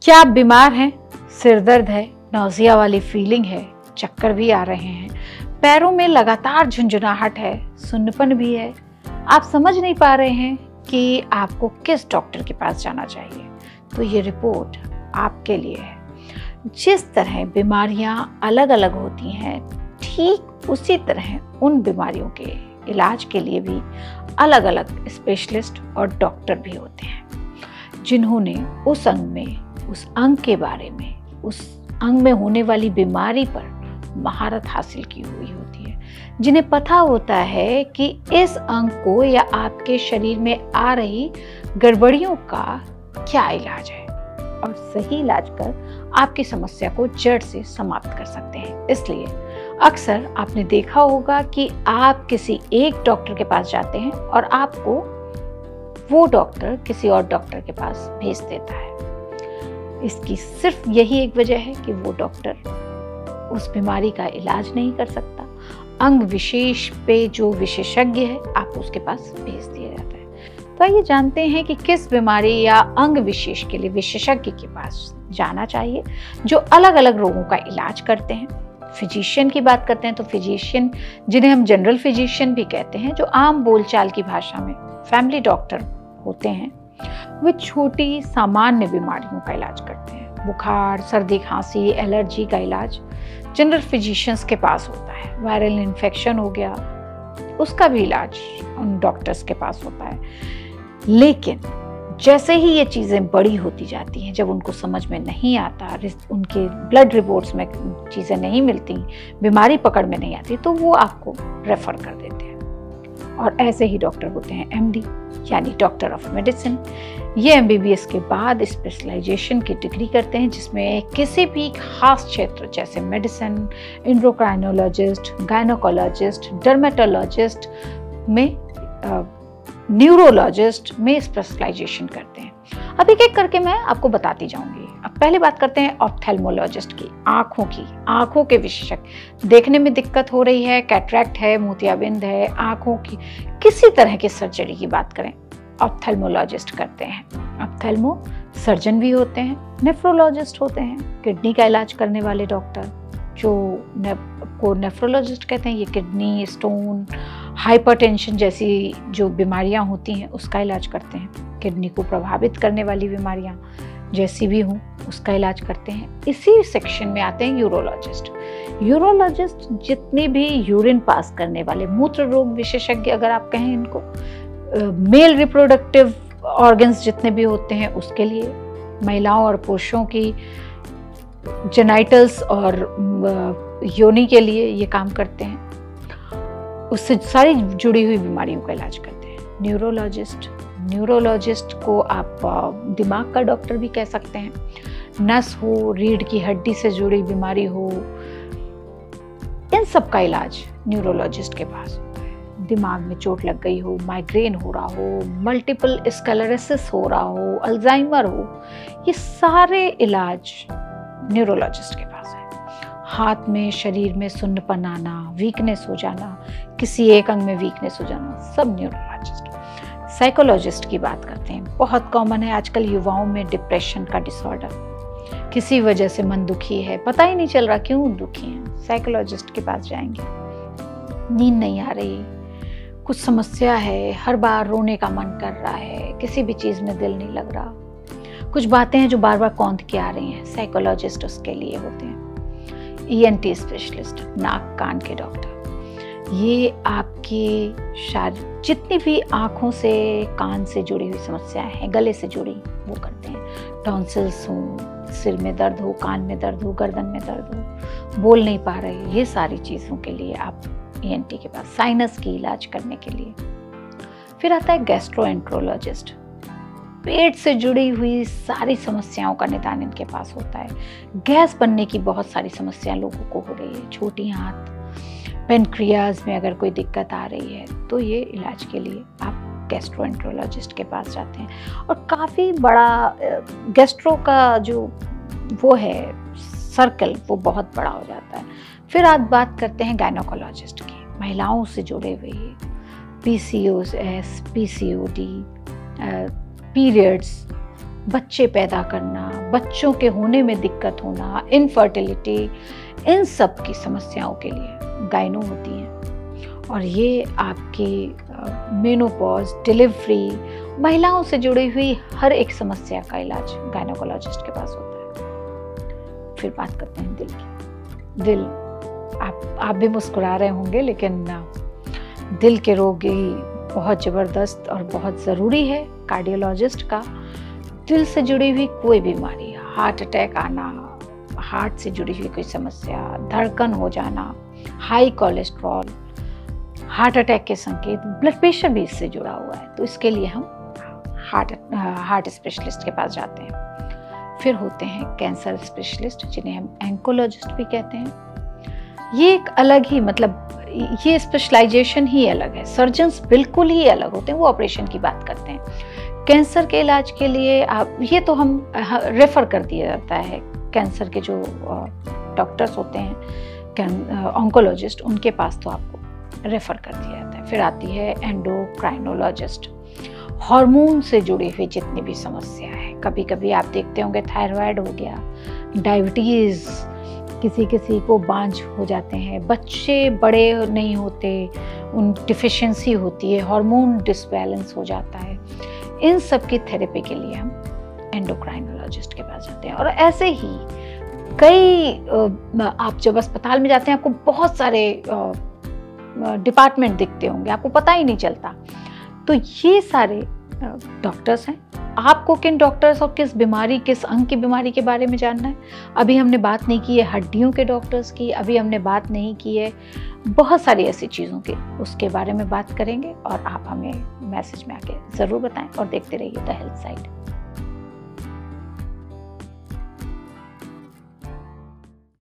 क्या आप बीमार हैं? सिर दर्द है, नौजिया वाली फीलिंग है, चक्कर भी आ रहे हैं, पैरों में लगातार झुंझुनाहट है, सुन्नपन भी है, आप समझ नहीं पा रहे हैं कि आपको किस डॉक्टर के पास जाना चाहिए, तो ये रिपोर्ट आपके लिए है। जिस तरह बीमारियां अलग अलग होती हैं, ठीक उसी तरह उन बीमारियों के इलाज के लिए भी अलग अलग स्पेशलिस्ट और डॉक्टर भी होते हैं, जिन्होंने उस अंग के बारे में, उस अंग में होने वाली बीमारी पर महारत हासिल की हुई होती है, जिन्हें पता होता है कि इस अंग को या आपके शरीर में आ रही गड़बड़ियों का क्या इलाज है और सही इलाज कर आपकी समस्या को जड़ से समाप्त कर सकते हैं। इसलिए अक्सर आपने देखा होगा कि आप किसी एक डॉक्टर के पास जाते हैं और आपको वो डॉक्टर किसी और डॉक्टर के पास भेज देता है। इसकी सिर्फ यही एक वजह है कि वो डॉक्टर उस बीमारी का इलाज नहीं कर सकता। अंग विशेष पे जो विशेषज्ञ है, आप उसके पास भेज दिया जाता है। तो आइए जानते हैं कि किस बीमारी या अंग विशेष के लिए विशेषज्ञ के पास जाना चाहिए, जो अलग अलग रोगों का इलाज करते हैं। फिजिशियन की बात करते हैं तो फिजिशियन, जिन्हें हम जनरल फिजिशियन भी कहते हैं, जो आम बोलचाल की भाषा में फैमिली डॉक्टर होते हैं, वे छोटी सामान्य बीमारियों का इलाज करते हैं। बुखार, सर्दी, खांसी, एलर्जी का इलाज जनरल फिजिशियंस के पास होता है। वायरल इन्फेक्शन हो गया, उसका भी इलाज उन डॉक्टर्स के पास होता है। लेकिन जैसे ही ये चीज़ें बड़ी होती जाती हैं, जब उनको समझ में नहीं आता, उनके ब्लड रिपोर्ट्स में चीज़ें नहीं मिलती, बीमारी पकड़ में नहीं आती, तो वो आपको रेफर कर देते हैं। और ऐसे ही डॉक्टर होते हैं एमडी, यानी डॉक्टर ऑफ मेडिसिन। ये एमबीबीएस के बाद स्पेशलाइजेशन की डिग्री करते हैं, जिसमें किसी भी खास क्षेत्र जैसे मेडिसिन, एंडोक्राइनोलॉजिस्ट, गायनोकोलॉजिस्ट, डर्मेटोलॉजिस्ट में, न्यूरोलॉजिस्ट में स्पेशलाइजेशन करते हैं। अब एक एक करके मैं आपको बताती जाऊंगी। अब पहले बात करते हैं ऑप्थेल्मोलॉजिस्ट की, आंखों के विशेषज्ञ। देखने में दिक्कत हो रही है, कैटरैक्ट है, मोतियाबिंद है, आंखों की किसी तरह की सर्जरी की बात करें, ऑप्थेल्मोलॉजिस्ट करते हैं। ऑप्थेल्मो सर्जन भी होते हैं, नेफ्रोलॉजिस्ट होते हैं, किडनी का इलाज करने वाले डॉक्टर, को नेफ्रोलॉजिस्ट कहते हैं। ये किडनी स्टोन, हाइपरटेंशन जैसी जो बीमारियां होती हैं उसका इलाज करते हैं। किडनी को प्रभावित करने वाली बीमारियां जैसी भी हों उसका इलाज करते हैं। इसी सेक्शन में आते हैं यूरोलॉजिस्ट। यूरोलॉजिस्ट जितने भी यूरिन पास करने वाले, मूत्र रोग विशेषज्ञ अगर आप कहें इनको, मेल रिप्रोडक्टिव ऑर्गन्स जितने भी होते हैं उसके लिए, महिलाओं और पुरुषों की जेनाइटल्स और योनि के लिए ये काम करते हैं। उससे सारी जुड़ी हुई बीमारियों का इलाज करते हैं। न्यूरोलॉजिस्ट को आप दिमाग का डॉक्टर भी कह सकते हैं। नस हो, रीढ़ की हड्डी से जुड़ी बीमारी हो, इन सब का इलाज न्यूरोलॉजिस्ट के पास होता है। दिमाग में चोट लग गई हो, माइग्रेन हो रहा हो, मल्टीपल स्क्लेरोसिस हो रहा हो, अल्जाइमर हो, ये सारे इलाज न्यूरोलॉजिस्ट के पास है। हाथ में, शरीर में सुन्नपन आना, वीकनेस हो जाना, किसी एक अंग में वीकनेस हो जाना, सब न्यूरोलॉजिस्ट। साइकोलॉजिस्ट की बात करते हैं, बहुत कॉमन है आजकल युवाओं में डिप्रेशन का डिसऑर्डर। किसी वजह से मन दुखी है, पता ही नहीं चल रहा क्यों दुखी है, साइकोलॉजिस्ट के पास जाएंगे। नींद नहीं आ रही, कुछ समस्या है, हर बार रोने का मन कर रहा है, किसी भी चीज़ में दिल नहीं लग रहा, कुछ बातें हैं जो बार बार कौंध के आ रही हैं, साइकोलॉजिस्ट उसके लिए होते हैं। ईएनटी स्पेशलिस्ट, नाक कान के डॉक्टर, ये आपकी जितनी भी आँखों से, कान से जुड़ी हुई समस्याएं हैं, गले से जुड़ी, वो करते हैं। टॉन्सिल्स हो, सिर में दर्द हो, कान में दर्द हो, गर्दन में दर्द हो, बोल नहीं पा रहे, ये सारी चीज़ों के लिए आप ईएनटी के पास, साइनस की इलाज करने के लिए। फिर आता है गैस्ट्रोएंट्रोलॉजिस्ट, पेट से जुड़ी हुई सारी समस्याओं का निदान इनके पास होता है। गैस बनने की बहुत सारी समस्याएं लोगों को हो रही है, छोटी आंत, पेनक्रियाज में अगर कोई दिक्कत आ रही है, तो ये इलाज के लिए आप गैस्ट्रोएंट्रोलॉजिस्ट के पास जाते हैं। और काफ़ी बड़ा गैस्ट्रो का जो वो है सर्कल, वो बहुत बड़ा हो जाता है। फिर आप बात करते हैं गायनोकोलॉजिस्ट की, महिलाओं से जुड़े हुए पीसीओएस, पीसीओडी, पीरियड्स, बच्चे पैदा करना, बच्चों के होने में दिक्कत होना, इनफर्टिलिटी, इन सब की समस्याओं के लिए गायनो होती हैं। और ये आपकी मेनोपॉज, डिलीवरी, महिलाओं से जुड़ी हुई हर एक समस्या का इलाज गायनोकोलॉजिस्ट के पास होता है। फिर बात करते हैं दिल की। दिल, आप भी मुस्कुरा रहे होंगे, लेकिन दिल के रोग ही बहुत ज़बरदस्त और बहुत ज़रूरी है कार्डियोलॉजिस्ट का। दिल से जुड़ी हुई कोई बीमारी, हार्ट अटैक आना, हार्ट से जुड़ी हुई कोई समस्या, धड़कन हो जाना, हाई कोलेस्ट्रॉल, हार्ट अटैक के संकेत, ब्लड प्रेशर भी इससे जुड़ा हुआ है, तो इसके लिए हम हार्ट स्पेशलिस्ट के पास जाते हैं। फिर होते हैं कैंसर स्पेशलिस्ट, जिन्हें हम ऑन्कोलॉजिस्ट भी कहते हैं। ये एक अलग ही, मतलब ये स्पेशलाइजेशन ही अलग है। सर्जन्स बिल्कुल ही अलग होते हैं, वो ऑपरेशन की बात करते हैं। कैंसर के इलाज के लिए आप, ये तो हम रेफर कर दिया जाता है, कैंसर के जो डॉक्टर्स होते हैं ऑन्कोलॉजिस्ट, उनके पास तो आपको रेफर कर दिया जाता है। फिर आती है एंडोक्राइनोलॉजिस्ट, हार्मोन से जुड़ी हुई जितनी भी समस्या है। कभी कभी आप देखते होंगे थायराइड हो गया, डायबिटीज़, किसी को बांझ हो जाते हैं, बच्चे बड़े नहीं होते, उन डिफिशिएंसी होती है, हार्मोन डिसबैलेंस हो जाता है। इन सब की थेरेपी के लिए हम एंडोक्राइनोलॉजिस्ट के पास जाते हैं। और ऐसे ही कई आप जब अस्पताल में जाते हैं, आपको बहुत सारे डिपार्टमेंट दिखते होंगे, आपको पता ही नहीं चलता। तो ये सारे डॉक्टर्स हैं। आपको किन डॉक्टर्स और किस बीमारी, किस अंग की बीमारी के बारे में जानना है? अभी हमने बात नहीं की है हड्डियों के डॉक्टर्स की, अभी हमने बात नहीं की है बहुत सारी ऐसी चीज़ों की, उसके बारे में बात करेंगे। और आप हमें मैसेज में आके ज़रूर बताएं और देखते रहिए द हेल्थ साइड।